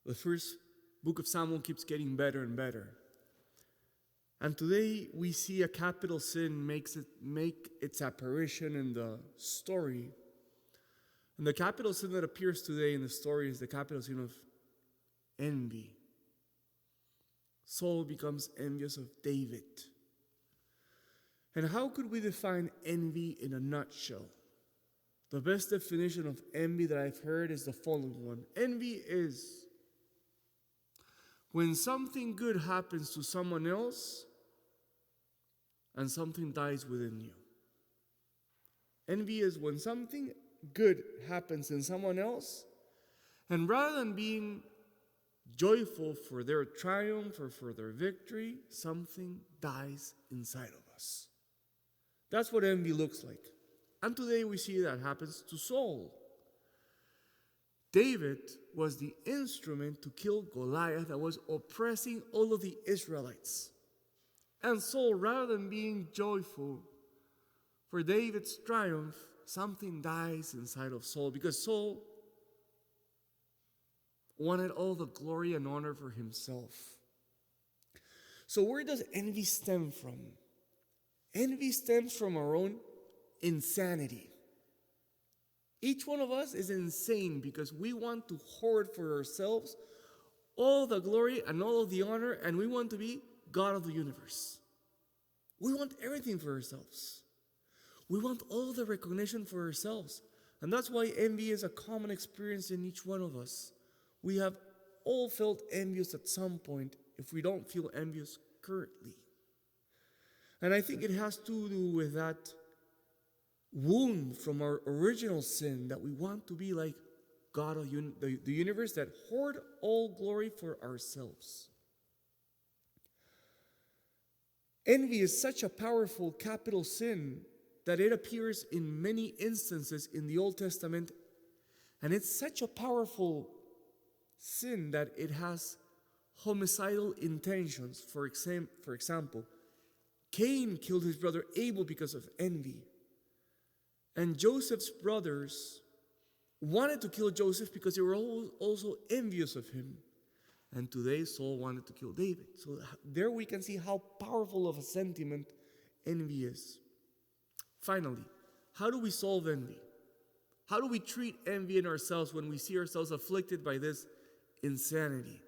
The first book of Samuel keeps getting better and better. And today we see a capital sin make its apparition in the story. And the capital sin that appears today in the story is the capital sin of envy. Saul becomes envious of David. And how could we define envy in a nutshell? The best definition of envy that I've heard is the following one. Envy is when something good happens to someone else and something dies within you. Envy is when something good happens in someone else, and rather than being joyful for their triumph or for their victory, something dies inside of us. That's what envy looks like. And today we see that happens to Saul. David was the instrument to kill Goliath that was oppressing all of the Israelites. And Saul, rather than being joyful for David's triumph, something dies inside of Saul because Saul wanted all the glory and honor for himself. So where does envy stem from? Envy stems from our own insanity. Each one of us is insane because we want to hoard for ourselves all the glory and all of the honor, and we want to be God of the universe. We want everything for ourselves. We want all the recognition for ourselves. And that's why envy is a common experience in each one of us. We have all felt envious at some point if we don't feel envious currently. And I think it has to do with that wound from our original sin that we want to be like God of the universe, that hoard all glory for ourselves. Envy is such a powerful capital sin that it appears in many instances in the Old Testament, and it's such a powerful sin that it has homicidal intentions. For example, Cain killed his brother Abel because of envy. And Joseph's brothers wanted to kill Joseph because they were also envious of him. And today Saul wanted to kill David. So there we can see how powerful of a sentiment envy is. Finally, how do we solve envy? How do we treat envy in ourselves when we see ourselves afflicted by this insanity?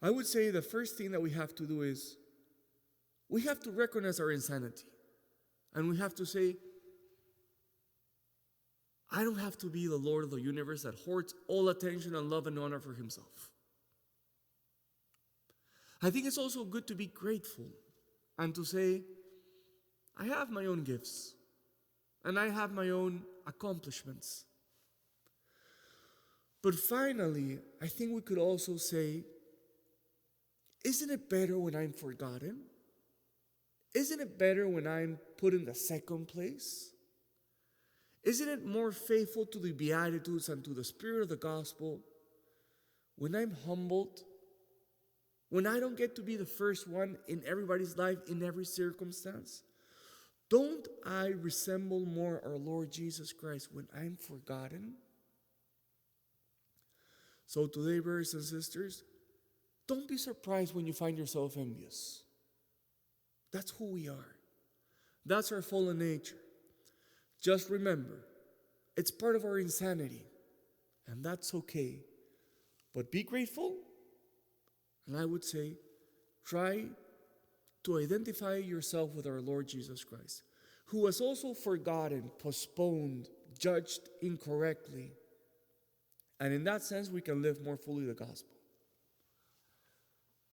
I would say the first thing that we have to do is we have to recognize our insanity. And we have to say, I don't have to be the Lord of the universe that hoards all attention and love and honor for himself. I think it's also good to be grateful and to say, I have my own gifts and I have my own accomplishments. But finally, I think we could also say, isn't it better when I'm forgotten? Isn't it better when I'm put in the second place? Isn't it more faithful to the Beatitudes and to the spirit of the gospel when I'm humbled? When I don't get to be the first one in everybody's life, in every circumstance? Don't I resemble more our Lord Jesus Christ when I'm forgotten? So today, brothers and sisters, don't be surprised when you find yourself envious. That's who we are. That's our fallen nature. Just remember, it's part of our insanity, and that's okay. But be grateful, and I would say, try to identify yourself with our Lord Jesus Christ, who was also forgotten, postponed, judged incorrectly. And in that sense, we can live more fully the gospel.